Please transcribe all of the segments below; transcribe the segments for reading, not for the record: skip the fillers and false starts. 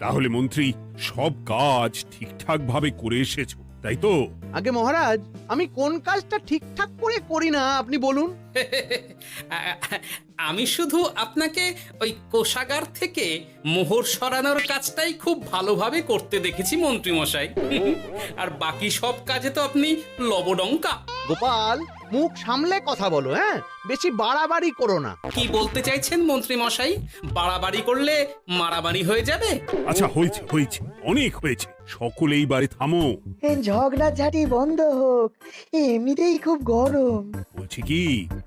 তাহলে মন্ত্রী সব কাজ ঠিকঠাক ভাবে করে এসেছো, তাই তো? আগে মহারাজ, আমি কোন কাজটা ঠিকঠাক করে করি না আপনি বলুন। আমি শুধু আপনাকে ওই কোষাগার থেকে মোহর সরানোর কাজটাই খুব ভালোভাবে করতে দেখেছি মন্ত্রী মশাই। আর বাকি সব কাজে তো আপনি লবডঙ্কা। গোপাল, মুখ সামলে কথা বলো, হ্যাঁ? বেশি বাড়াবাড়ি করো না। কি বলতে চাইছেন মন্ত্রী মশাই? বাড়াবাড়ি করলে মারামারি হয়ে যাবে। আচ্ছা, হয়েছে হয়েছে, অনেক হয়েছে, সকলেই বাড়ি থামো। ঝগড়াঝাটি বন্ধ হোক, এমনিতেই খুব গরম। বলছি কি,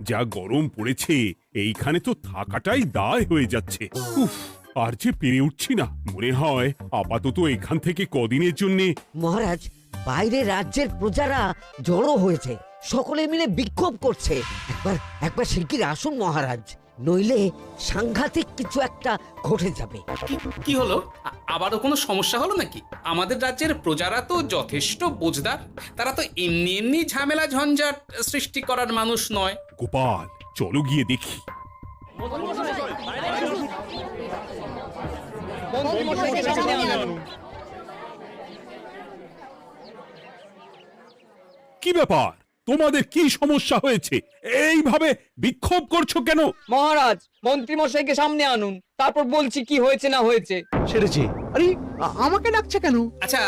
যা গরম পড়েছে এইখানে তো থাকাটাই দায় হয়ে যাচ্ছে। উফ, আর যে পেরে উঠছি না। মনে হয় আপাতত এখান থেকে কদিনের জন্যে। মহারাজ, বাইরে রাজ্যের প্রজারা জড়ো হয়েছে, সকলে মিলে বিক্ষোভ করছে। একবার শিগগির আসুন মহারাজ, নইলে সাংঘাতিক কিছু একটা ঘটে যাবে। কি হলো? আবারও কোনো সমস্যা হলো নাকি? আমাদের রাজ্যের প্রজারা তো যথেষ্ট বোঝদার, তারা তো এমনি এমনি ঝামেলা ঝঞ্ঝাট সৃষ্টি করার মানুষ নয়। গোপাল, চলো গিয়ে দেখি। কি ব্যাপার, তোমাদের কি সমস্যা হয়েছে? এইভাবে বিক্ষোভ করছো কেন? মহারাজ, মন্ত্রী মশাইকে সামনে আনুন, তারপর বলছি কি হয়েছে না হয়েছে। সেরেছে। আরে, আমাকে ডাকছে কেন? আচ্ছা,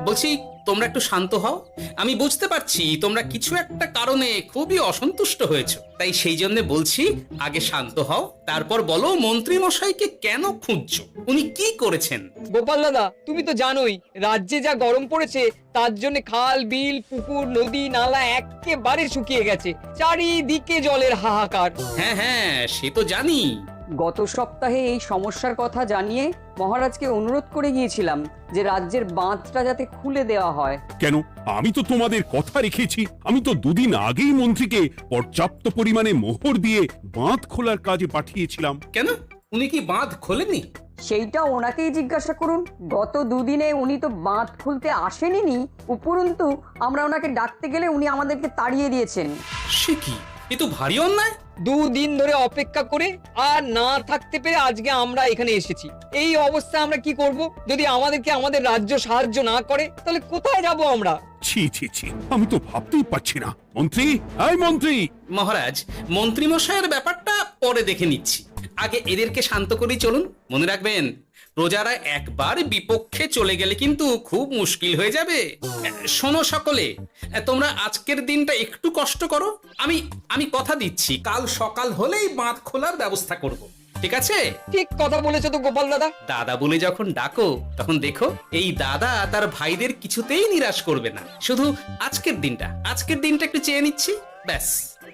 বলছি তোমরা একটু শান্ত হও। আমি বুঝতে পারছি তোমরা কিছু একটা কারণে খুবই অসন্তুষ্ট হয়েছো, তাই সেই জন্য বলছি আগে শান্ত হও, তারপর বলো মন্ত্রী মশাইকে কেন খুঁজছো, উনি কি করেছেন। গোপাল দাদা, তুমি তো জানোই রাজ্যে যা গরম পড়েছে, তার জন্য খাল বিল পুকুর নদী নালা একেবারে শুকিয়ে গেছে, চারিদিকে জলের হাহাকার। হ্যাঁ হ্যাঁ, সে তো জানি। গত সপ্তাহে এই সমস্যার কথা জানিয়ে মহারাজকে অনুরোধ করে গিয়েছিলাম যে রাজ্যের বাঁধটা যাতে খুলে দেওয়া হয়। কেন? আমি তো তোমাদের কথা রেখেছি। আমি তো দুদিন আগেই মন্ত্রীকে পর্যাপ্ত পরিমাণে মোহর দিয়ে বাঁধ খোলার কাজে পাঠিয়েছিলাম। কেন, উনি কি বাঁধ খোলেনি? সেইটা ওনাকেই জিজ্ঞাসা করুন। গত দুদিনে উনি তো বাঁধ খুলতে আসেনি, উপরন্তু আমরা ওনাকে ডাকতে গেলে উনি আমাদেরকে তাড়িয়ে দিয়েছেন। সে কি, এ তো ভারী অন্যায়। দুদিন ধরে অপেক্ষা করে আর না থাকতে পেরে আজকে আমরা এখানে এসেছি। এই অবস্থা আমরা কি করব? যদি আমাদেরকে আমাদের রাজ্য সাহায্য না করে, তাহলে কোথায় যাব আমরা? ছি ছি ছি, আমি তো ভাবতেই পারছি না। মন্ত্রী, এই মন্ত্রী। মহারাজ, মন্ত্রী মশাইয়ের ব্যাপারটা পরে দেখে নিচ্ছি, আগে এদেরকে শান্ত করেই চলুন। মনে রাখবেন, প্রজারা একবার বিপক্ষে চলে গেলে কিন্তু খুব মুশকিল হয়ে যাবে। শোনো সকলে, তোমরা আজকের দিনটা একটু কষ্ট করো। আমি কথা দিচ্ছি, কাল সকাল হলেই বাঁধ খোলার ব্যবস্থা করব, ঠিক আছে? ঠিক কথা বলেছো তো গোপাল দাদা। দাদা বলে যখন ডাকো, তখন দেখো এই দাদা তার ভাইদের কিছুতেই নিরাশ করবে না। শুধু আজকের দিনটা একটু চেয়ে নিচ্ছি, ব্যাস।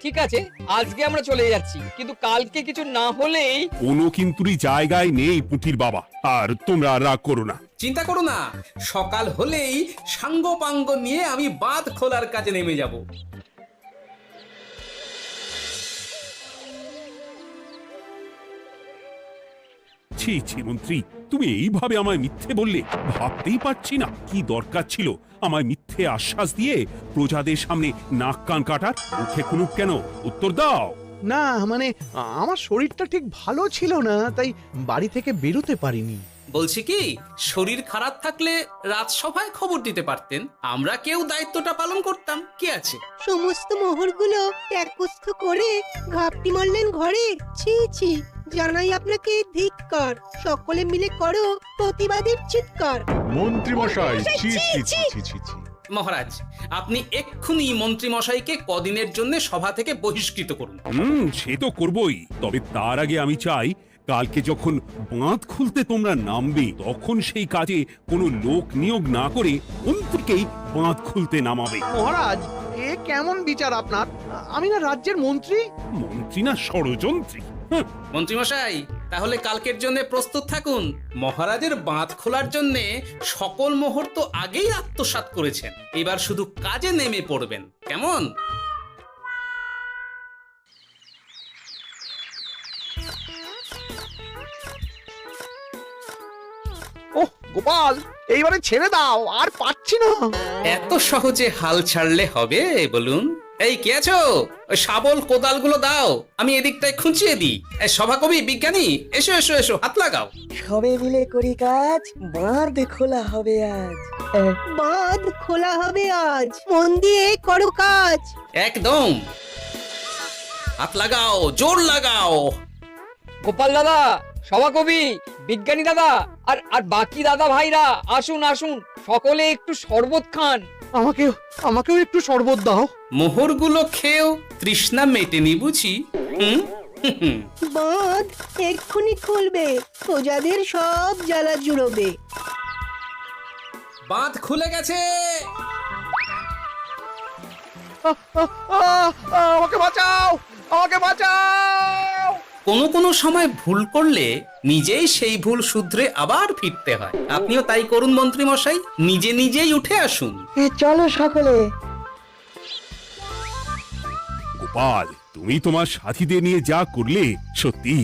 ঠিক আছে, আজকে আমরা চলে যাচ্ছি, কিন্তু কালকে কিছু না হলেই। কোনো কিন্তুরই জায়গায় নেই পুঁটির বাবা, আর তোমরা রাগ করো না। চিন্তা করো না, সকাল হলেই সাঙ্গ পাঙ্গ নিয়ে আমি বাঁধ খোলার কাজে নেমে যাব। ছি ছি মন্ত্রী, তুমি এইভাবে আমায় মিথ্যে বললে। ভাবতেই পারছি না কি দরকার ছিল আমায় মিথ্যে আশ্বাস দিয়ে প্রজাদের সামনে নাক কান কাটার। মুখে কুলুপ কেন? উত্তর দাও। না, মানে আমার শরীরটা ঠিক ভালো ছিল না, তাই বাড়ি থেকে বেরোতে পারিনি। বলছি কি, শরীর খারাপ থাকলে রাজসভায় খবর দিতে পারতেন, আমরা কেউ দায়িত্বটা পালন করতাম, কি আছে? সমস্ত মোহরগুলো ত্যাগস্থ করে ঘাপটি মারলেন ঘরে। ছি ছি, জানাই আপনাকে ধিক্কার। সকলে মিলে করো প্রতিবাদের চিৎকার। মন্ত্রী মশাই, ছি ছি ছি ছি ছি ছি। মহারাজ, আপনি এক্ষুনি মন্ত্রী মশাইকে কদিনের জন্য সভা থেকে বহিষ্কৃত করুন। সে তো করবই, তবে তার আগে আমি চাই কালকে যখন বাঁধ খুলতে তোমরা নামবে, তখন সেই কাজে কোনো লোক নিয়োগ না করে মন্ত্রীকেই বাঁধ খুলতে নামাবে। মহারাজ, এ কেমন বিচার আপনার? আমি না রাজ্যের মন্ত্রী। মন্ত্রী না ষড়যন্ত্রী। মন্ত্রী মশাই, তাহলে কালকের জন্য প্রস্তুত থাকুন। মহারাজের বাঁধ খোলার জন্য সকল মোহর তো আগেই আত্মসাৎ করেছেন, এবার শুধু কাজে নেমে পড়বেন, কেমন? ওহ গোপাল, এইবারে ছেড়ে দাও, আর পাচ্ছি না। এত সহজে হাল ছাড়লে হবে বলুন? এই কে আছো? ওই শাবল কোদালগুলো দাও, আমি এদিকটায় খুঁচিয়ে দিই। সভাকবি, বিজ্ঞানী, এসো এসো এসো, হাত লাগাও। সবে মিলে করি কাজ, বাঁধ খোলা হবে আজ। বাঁধ খোলা হবে আজ, মন দিয়ে করো কাজ। একদম, হাত লাগাও, জোর লাগাও। গোপাল দাদা, সভাকবি, বিজ্ঞানী দাদা আর আর বাকি দাদা ভাইরা আসুন আসুন, সকলে একটু শরবত খান। আমাকেও একটু শরবত দাও। মোহরগুলো খেয়েও তৃষ্ণা মেটেনি বুঝি? হুম হুম। বাঁধ এক্ষুনি খুলবে, প্রজাদের সব জ্বালা জুড়বে। বাঁধ খুলে গেছে। আমাকে বাঁচাও, আমাকে বাঁচাও। কোনো সময় ভুল করলে নিজেই সেই ভুল শুধরে আবার ফিরতে হয়। আপনিও তাই করুন মন্ত্রী মশাই, নিজে নিজেই উঠে আসুন। চলো সকলে। গোপাল, তুমি তোমার সাথীদের নিয়ে যা করলে সত্যি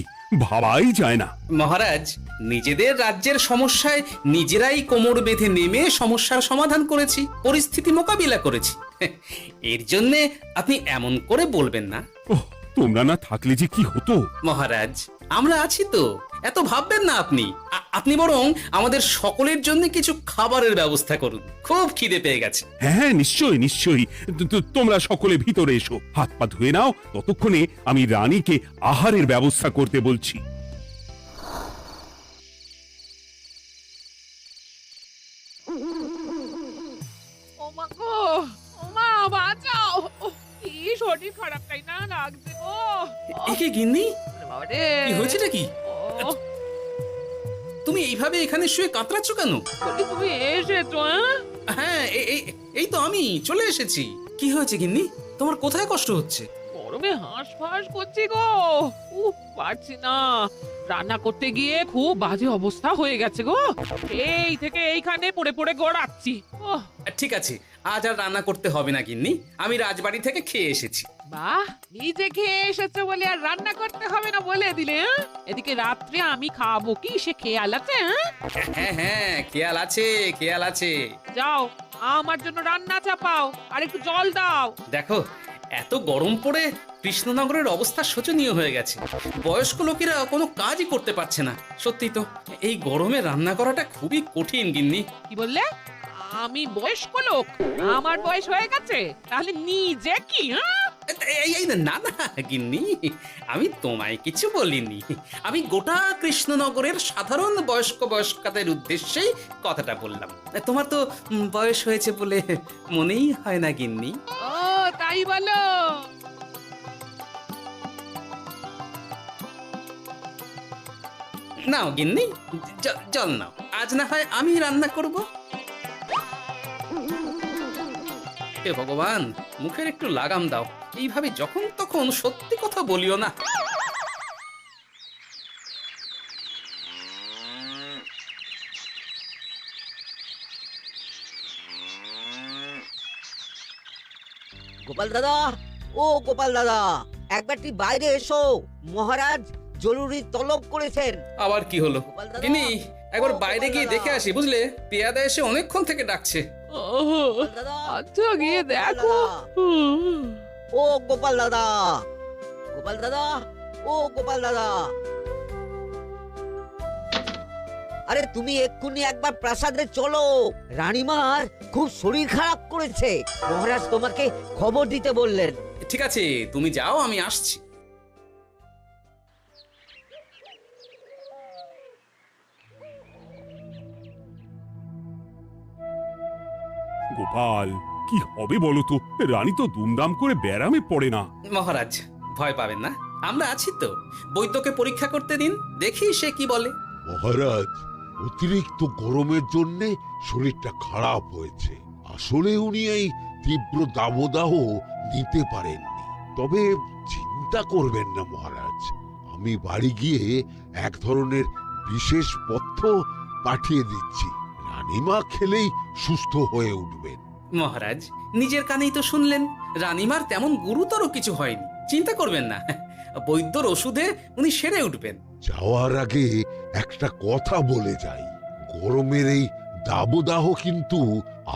ভাবাই যায় না। মহারাজ, নিজেদের রাজ্যের সমস্যায় নিজেরাই কোমর বেঁধে নেমে সমস্যার সমাধান করেছি, পরিস্থিতি মোকাবিলা করেছি। এর জন্যে আপনি এমন করে বলবেন না। ওহ, তোমরা না থাকলে যে কি হতো। মহারাজ, আমরা আছি তো, এত ভাববেন না আপনি। আপনি বরং আমাদের সকলের জন্য কিছু খাবারের ব্যবস্থা করুন, খুব খিদে পেয়ে গেছে। হ্যাঁ, নিশ্চয়ই নিশ্চয়ই। তোমরা সকলে ভিতরে এসো, হাত পা ধুয়ে নাও। ততক্ষণে আমি রানীকে আহারের ব্যবস্থা করতে বলছি। ওমা গো, ওমা বাঁচাও। কি শরীর খারাপ, তাই না লাগছে গো। একে গিন্নি, বাবারে, কি হয়েছেটা কি? ও, তুমি এইভাবে এখানে শুয়ে কাতরাচ্ছ কেন? বলি তুমি এসেছো? হ্যাঁ, এই তো আমি চলে এসেছি। কি হয়েছে গিন্নি? তোমার কোথায় কষ্ট হচ্ছে? গরমে হাঁসফাঁস করছি গো। পারছি না, রান্না করতে গিয়ে খুব বাজে অবস্থা হয়ে গেছে গো। এই থেকে এইখানে পড়ে পড়ে গড়াচ্ছি। ওহ, ঠিক আছে, আজ আর রান্না করতে হবে না গিন্নি, আমি রাজবাড়ি থেকে খেয়ে এসেছি। বাহ, নিজে খেয়ে এসেছো বলে আর রান্না করতে হবে না বলে দিলে? হ্যাঁ? এদিকে রাত্রে আমি খাবো কি সে খেয়াল আছে? হ্যাঁ হ্যাঁ, খেয়াল আছে, খেয়াল আছে। যাও, আমার জন্য রান্না চাপাও আর একটু জল দাও। দেখো, এত গরম পড়ে কৃষ্ণনগরের অবস্থা শোচনীয় হয়ে গেছে। বয়স্ক লোকেরা কোনো কাজই করতে পারছে না। সত্যি তো, এই গরমে রান্না করাটা খুবই কঠিন গিন্নি। কি বললে? আমি বয়স্ক লোক? আমার বয়স হয়ে গেছে, তাহলে নিজে কি? না না গিন্নি, আমি তোমায় কিছু বলিনি। আমি গোটা কৃষ্ণনগরের সাধারণ বয়স্কাদের উদ্দেশ্যেই কথাটা বললাম। তোমার তো বয়স হয়েছে বলে মনেই হয় না গিন্নি। ও তাই বলো? নাও গিন্নি, জল নাও। আজ না হয় আমি রান্না করব। হে ভগবান, মুখের একটু লাগাম দাও। এইভাবে যখন তখন সত্যি কথা বলিও না। গোপাল দাদা, ও গোপাল দাদা, একবারটি বাইরে এসো, মহারাজ জরুরি তলব করেছেন। আবার কি হলো গোপাল দাদা, গিন্নি? একবার ও বাইরে গোপাল গিয়ে দাদা। দেখে আসি, বুঝলে? পেয়াদা এসে অনেকক্ষণ থেকে ডাকছে। গোপাল দাদা, আচ্ছা গিয়ে গোপাল দেখো। দাদা, ও গোপাল দাদা, গোপাল দাদা, ও গোপাল দাদা, আরে তুমি এক্ষুনি একবার প্রাসাদে চলো, রানীমার খুব শরীর খারাপ করেছে, মহারাজ তোমাকে খবর দিতে বললেন। ঠিক আছে, তুমি যাও, আমি আসছি। গোপাল, কি হবে বলো তো? রানী তো দুমদাম করে ব্যারামে পড়ে না। মহারাজ, ভয় পাবেন না, আমরা আছি তো। বৈদ্যকে পরীক্ষা করতে দিন, দেখি সে কি বলে। মহারাজ, অতিরিক্ত গরমের জন্য শরীরটা খারাপ হয়েছে। আসলে উনি এই তীব্র দাবদাহ নিতে পারেননি। তবে চিন্তা করবেন না মহারাজ, আমি বাড়ি গিয়ে এক ধরনের বিশেষ পথ্য পাঠিয়ে দিচ্ছি। রানীমা খেলেই সুস্থ হয়ে উঠবেন। মহারাজ, নিজের কানেই তো শুনলেন, রানীমার তেমন গুরুতর কিছু হয়নি, চিন্তা করবেন না। বৈদ্যর ওষুধে উনি সেরে উঠবেন। যাওয়ার আগে একটা কথা বলে যাই, গরমের এই দাবদাহ কিন্তু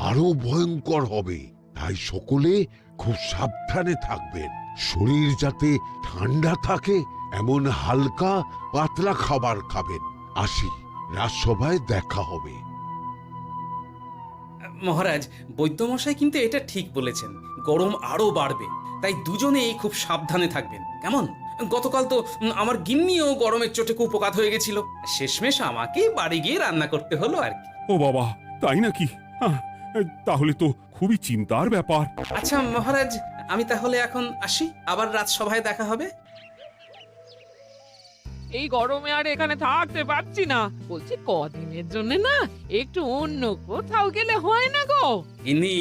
আরো ভয়ঙ্কর হবে, তাই সকলে খুব সাবধানে থাকবেন। শরীর যাতে ঠান্ডা থাকে এমন হালকা পাতলা খাবার খাবেন। আসি, রাজসভায় দেখা হবে। মহারাজ, বৈদ্যমশাই কিন্তু এটা ঠিক বলেছেন, গরম আরো বাড়বে, তাই দুজনেই খুব সাবধানে থাকবেন, কেমন? গতকাল তো আমার গিন্নিও গরমের চোটে কুপকাত হয়ে গেছিল, শেষমেশ আমাকেই বাড়ি গিয়ে রান্না করতে হলো আর কি। ও বাবা, তাই নাকি? তাহলে তো খুবই চিন্তার ব্যাপার। আচ্ছা মহারাজ, আমি তাহলে এখন আসি, আবার রাজসভায় দেখা হবে। এই গরমে আর এখানে থাকতে পারছি না, বলছি কদিনের জন্য না একটু অন্য কোথাও গেলে হয় না গো? গিন্নি,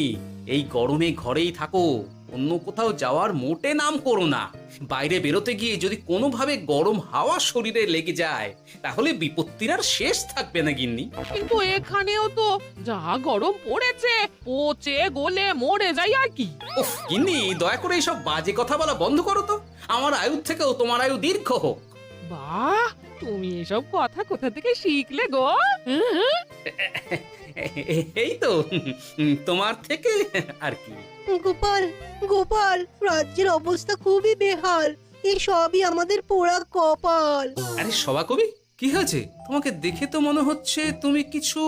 এই গরমে ঘরেই থাকো, অন্য কোথাও যাওয়ার মোটে নাম করো না। বাইরে বেরোতে গিয়ে যদি কোনোভাবে গরম হাওয়া শরীরে লেগে যায় তাহলে বিপত্তির আর শেষ থাকবে না গিন্নি। কিন্তু এখানেও তো যা গরম পড়েছে, পচে গলে মরে যাই আর কি। উফ গিন্নি, দয়া করে এইসব বাজে কথা বলা বন্ধ করো তো, আমার আয়ুর থেকেও তোমার আয়ু দীর্ঘ হোক। বাহ, তুমি এসব কথা কোথা থেকে শিখলে গো? এই তো তোমার থেকে আর কি। গোপাল, গোপাল, রাজ্যের অবস্থা খুবই বেহাল। এই সবই আমাদের পোড়া কপাল। আরে সভাকবি, কি হয়েছে? তোমাকে দেখে তো মনে হচ্ছে তুমি কিছু...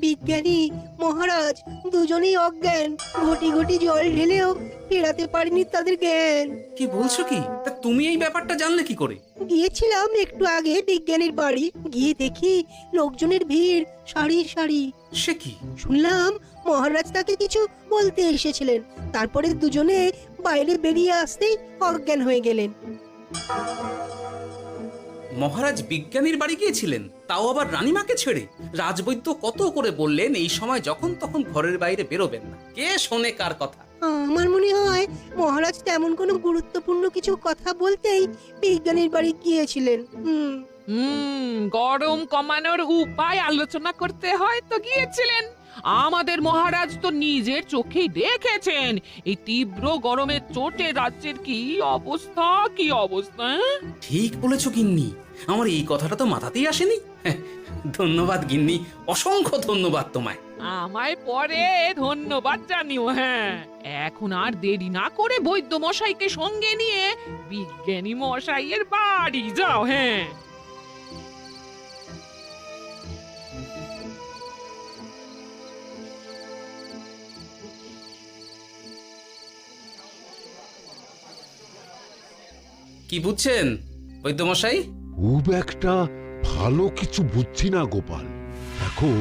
বিজ্ঞানী মহারাজ দুজনেই অজ্ঞান, ঘটি ঘটি জল ঢেলেও ফেরাতে পারেনি তাদের জ্ঞান। কি বলছো কি? তা তুমি এই ব্যাপারটা জানলে কি করে? গিয়েছিলাম একটু আগে বিজ্ঞানীর বাড়ি, গিয়ে দেখি লোকজনের ভিড় সারি সারি। সে কি? শুনলাম মহারাজ তাকে কিছু বলতে এসেছিলেন, তারপরে দুজনে বাইরে বেরিয়ে আসতেই অজ্ঞান হয়ে গেলেন। মহারাজ বিজ্ঞানীর বাড়ি গিয়েছিলেন, তাও আবার রানীমাকে ছেড়ে? রাজবৈদ্য কত করে বললেন এই সময় যখন তখন ঘরের বাইরে বেরোবেন না, কে শোনে কার কথা? আমার মনে হয় মহারাজ তেমন কোনো গুরুত্বপূর্ণ কিছু কথা বলতেই বিজ্ঞানীর বাড়ি গিয়েছিলেন। গরম কমানোর উপায় আলোচনা করতে হয় তো গিয়েছিলেন। আমাদের মহারাজ তো নিজের চোখেই দেখেছেন এই তীব্র গরমের চোটে রাজ্যের কি অবস্থা, কি অবস্থা। ঠিক বলেছো গিন্নি, আমার এই কথাটা তো মাথাতেই আসেনি। ধন্যবাদ গিন্নি, অসংখ্য ধন্যবাদ তোমায়। আমায় পরে ধন্যবাদ জানিও। হ্যাঁ, এখন আর দেরি না করে বৈদ্য মশাইকে সঙ্গে নিয়ে বিজ্ঞানী মশাইয়ের বাড়ি যাও। হ্যাঁ, কি বুঝছেন বৈদ্যমশাই? খুব একটা ভালো কিছু বুঝছি না গোপাল। দেখো,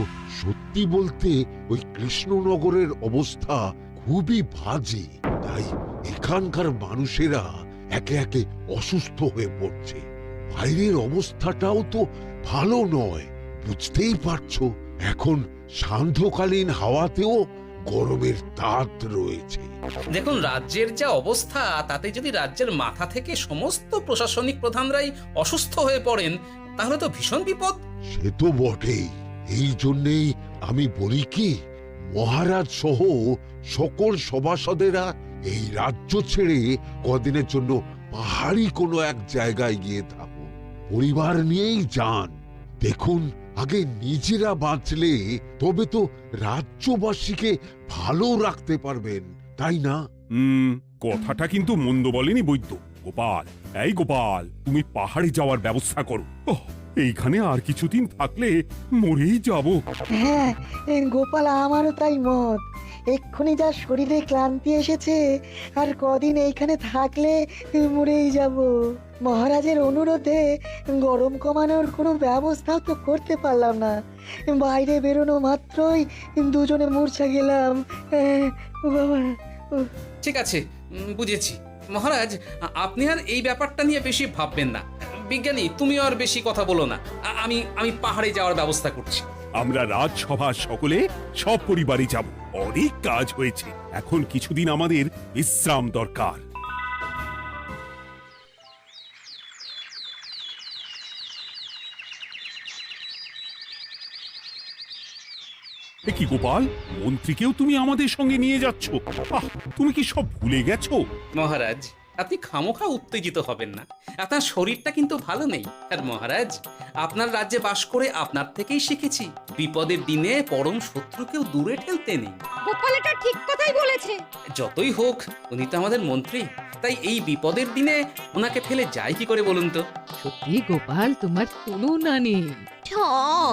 সত্যি বলতে ওই কৃষ্ণনগরের অবস্থা খুবই বাজে, তাই এখানকার মানুষেরা একে একে অসুস্থ হয়ে পড়ছে। বাইরের অবস্থাটাও তো ভালো নয়, বুঝতেই পারছো। এখন সান্ধ্যকালীন হাওয়াতেও গরমের তাত রয়েছে। দেখুন, রাজ্যের যা অবস্থা তাতে যদি রাজ্যের মাথা থেকে সমস্ত প্রশাসনিক প্রধানরাই অসুস্থ হয়ে পড়েন তাহলে তো ভীষণ বিপদ। সে তো বটেই, এই জন্যেই আমি বলি কি, মহারাজ সহ সকল সভাসদেরা এই রাজ্য ছেড়ে কদিনের জন্য পাহাড়ি কোনো এক জায়গায় গিয়ে থাকুন, পরিবার নিয়েই যান। দেখুন, আগে নিজেরা বাঁচলে তবে তো রাজ্যবাসীকে ভালো রাখতে পারবেন, তাই না? কথাটা কিন্তু মন্দ বলেনি বৈদ্য। গোপাল, এই গোপাল, তুমি পাহাড়ে যাওয়ার ব্যবস্থা করো। এইখানে আর কিছুদিন থাকলে মরেই যাব। হ্যাঁ গোপাল, আমারও তাই মত। এক্ষুনি যা শরীরে ক্লান্তি এসেছে, আর কদিন এইখানে থাকলে মরেই যাব। মহারাজের অনুরোধে গরম কমানোর কোনো ব্যবস্থাও তো করতে পারলাম না, বাইরে বেরোনো মাত্রই দুজনে মূর্ছা গেলাম। বাবা, ঠিক আছে, বুঝেছি। মহারাজ, আপনি আর এই ব্যাপারটা নিয়ে বেশি ভাববেন না। বিজ্ঞানী, তুমি আর বেশি কথা বলো না, আমি পাহাড়ে যাওয়ার ব্যবস্থা করছি। আমরা রাজসভার সকলে সব পরিবারই যাব। অনেক কাজ হয়েছে, এখন কিছুদিন আমাদের বিশ্রাম দরকার। কি গোপাল, মন্ত্রীকেও তুমি আমাদের সঙ্গে নিয়ে যাচ্ছ? তুমি কি সব ভুলে গেছো? মহারাজ, আপনি খামোখা উত্তেজিত হবেন না, আপনার শরীরটা কিন্তু ভালো নেই। আর মহারাজ, আপনার রাজ্যে বাস করে আপনার থেকেই শিখেছি বিপদের দিনে পরম শত্রুকেও দূরে ঠেলতে নেই। গোপাল এটা ঠিক কথাই বলেছে। যতই হোক উনি তো আমাদের মন্ত্রী, তাই এই বিপদের দিনে ওনাকে ফেলে যায় কি করে বলুন তো? সত্যি গোপাল, তোমার তুলনা নেই। ঠং,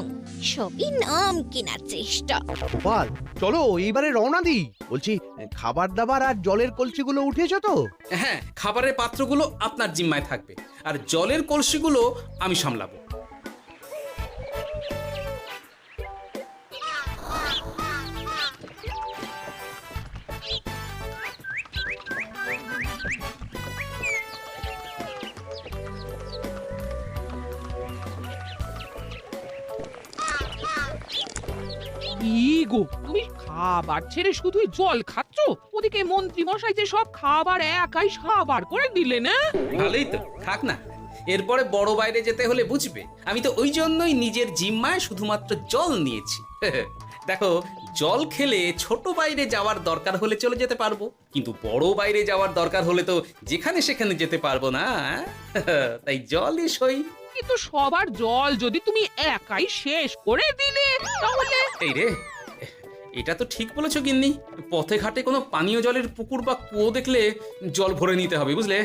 সবই নাম কেনার চেষ্টা। গোপাল চলো এইবারে রওনা দিই। বলছি খাবার দাবার আর জলের কলসিগুলো উঠেছো তো? হ্যাঁ, খাবারের পাত্রগুলো আপনার জিম্মায় থাকবে, আর জলের কলসিগুলো আমি সামলাবো। কি গো, তুমি খাবার ছেড়ে শুধুই জল খাচ্ছ? ওদিকে মন্ত্রী মশাই যে সব খাবার একাই সাবার করে দিলেন। না ভালোই তো, থাক না। এরপরে বড় বাইরে যেতে হলে বুঝবে, আমি তো ওই জন্যই নিজের জিম্মায় শুধুমাত্র জল নিয়েছি। দেখো, জল খেলে ছোট বাইরে যাওয়ার দরকার হলে চলে যেতে পারবো, কিন্তু বড় বাইরে যাওয়ার দরকার হলে তো যেখানে সেখানে যেতে পারবো না। তাই জলই সই। কিন্তু সবার জল যদি তুমি একাই শেষ করে দিলে তাহলে? এই রে, এটা তো ঠিক বলেছো গিন্নি। পথে ঘাটে কোনো পানীয় জলের পুকুর বা কুয়ো দেখলে জল ভরে নিতে হবে, বুঝলে?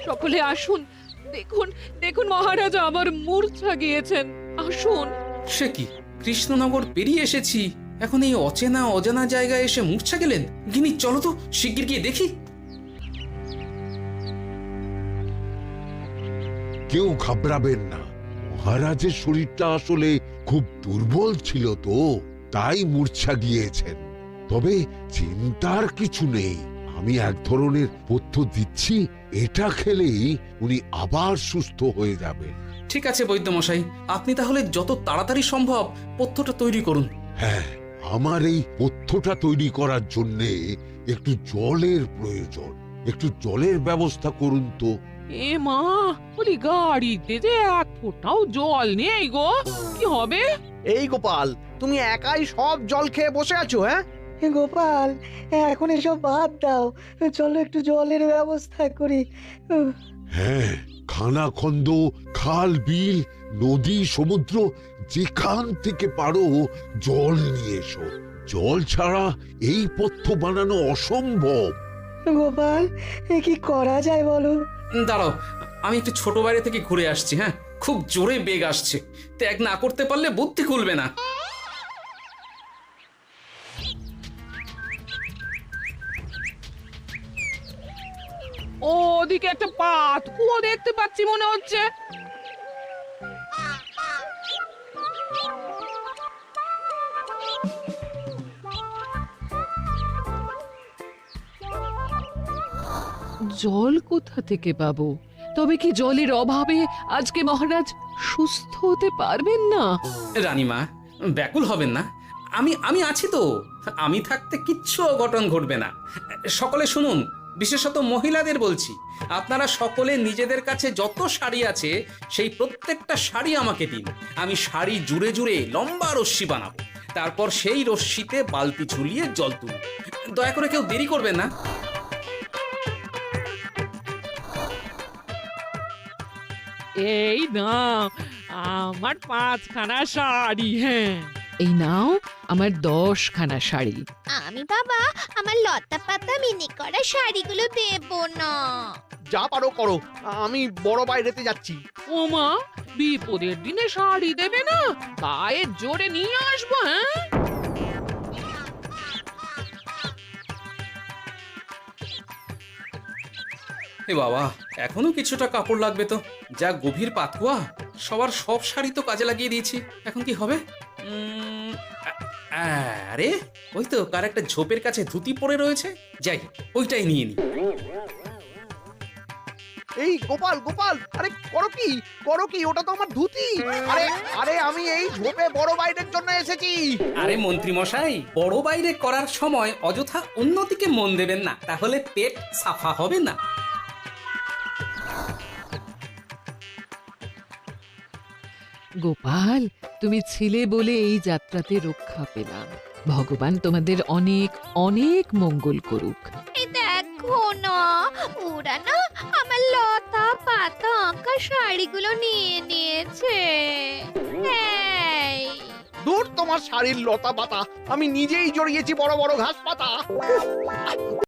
সকলে আসুন, দেখুন দেখুন মহারাজ আমার মূর্ছা গিয়েছেন। আসুন। সে কি, কৃষ্ণনগর পেরিয়ে এসেছি, এখন এই অচেনা অজানা জায়গায় এসে মূর্ছা গেলেন? গিনি চলো তো শিগগির গিয়ে দেখি। কেউ ঘাবড়াবেন না, মহারাজের শরীরটা আসলে খুব দুর্বল ছিল তো, তাই মূর্ছা গিয়েছেন। তবে চিন্তার কিছু নেই, আমি এক ধরনের পথ্য দিচ্ছি, এটা খেলেই উনি আবার সুস্থ হয়ে যাবেন। ঠিক আছে বৈদ্যমশাই, আপনি তাহলে যত তাড়াতাড়ি সম্ভব পথ্যটা তৈরি করুন। হ্যাঁ, আমার এই পথ্যটা তৈরি করার জন্য একটু জলের প্রয়োজন, একটু জলের ব্যবস্থা করুন তো। এ মা, বলি গাড়িতে যে এক ফোঁটাও জল নেই গো, কি হবে? এই গোপাল, তুমি একাই সব জল খেয়ে বসে আছো? হ্যাঁ গোপাল, এখন এসব বাদ দাও, চলো একটু জলের ব্যবস্থা করি। হ্যাঁ, খানাখন্দ, খাল, বিল, নদী, সমুদ্র, যেখান থেকে পারো জল নিয়ে এসো। জল ছাড়া এই পথ্য বানানো অসম্ভব। গোপাল, এ কি করা যায় বলো? দাঁড়াও, আমি একটু ছোট বাইরে থেকে ঘুরে আসছি। হ্যাঁ, খুব জোরে বেগ আসছে, ত্যাগ না করতে পারলে বুদ্ধি খুলবে না। ওদিকে একটা পাত কুয়ো দেখতে পাচ্ছি মনে হচ্ছে। জল কোথা থেকে পাবো? তবে কি জলের অভাবে আজকে মহারাজ সুস্থ হতে পারবেন না? রানীমা, ব্যাকুল হবেন না, আমি আছি তো। আমি থাকতে কিচ্ছু অঘটন ঘটবে না। সকলে শুনুন, বিশেষত মহিলাদের বলছি, আপনারা সকলে নিজেদের কাছে যত শাড়ি আছে সেই প্রত্যেকটা শাড়ি আমাকে দিন। আমি শাড়ি জুড়ে জুড়ে লম্বা রশ্মি বানাবো, তারপর সেই রশ্মিতে বালতি ঝুলিয়ে জল তুলব। দয়া করে কেউ দেরি করবেন না। এই নাও আমার 5খানা শাড়ি। হ্যাঁ, এই নাও আমার 10খানা শাড়ি। আমি বাবা আমার লতা পাতা মিনি করা শাড়িগুলো দেব না। যা পারো করো, আমি বড় বাইরেতে যাচ্ছি। ওমা, বিপদের দিনে শাড়ি দেবে না? গায়ের জোরে নিয়ে আসবো। হ্যাঁ, এ বাবা, এখনো কিছুটা কাপড় লাগবে তো। যা গভীর পাতকুয়া, সবার সব শাড়ি তো কাজে লাগিয়ে দিয়েছি, এখন কি হবে? আরে ওই তো কার একটা ঝোপের কাছে ধুতি পড়ে রয়েছে, যাই ওইটাই নিয়ে নি। এই গোপাল, গোপাল, আরে করো কি, ওটা তো আমার ধুতি। আরে আরে আমি এই ঝোপে বড় বাইরের জন্য এসেছি। আরে মন্ত্রী মশাই, বড় বাইরে করার সময় অযথা অন্যদিকে মন দেবেন না, তাহলে পেট সাফা হবে না। গোপাল, তুমি ছিলে বলে এই যাত্রাতে রক্ষা পেলাম। ভগবান তোমাদের অনেক অনেক মঙ্গল করুক। এই দেখো না, ওরা না আমার লতা পাতা আঁকা শাড়িগুলো নিয়ে নিয়েছে। এই দূর তোমার শাড়ির লতা পাতা, আমি নিজেই জড়িয়েছি বড় বড় ঘাস পাতা।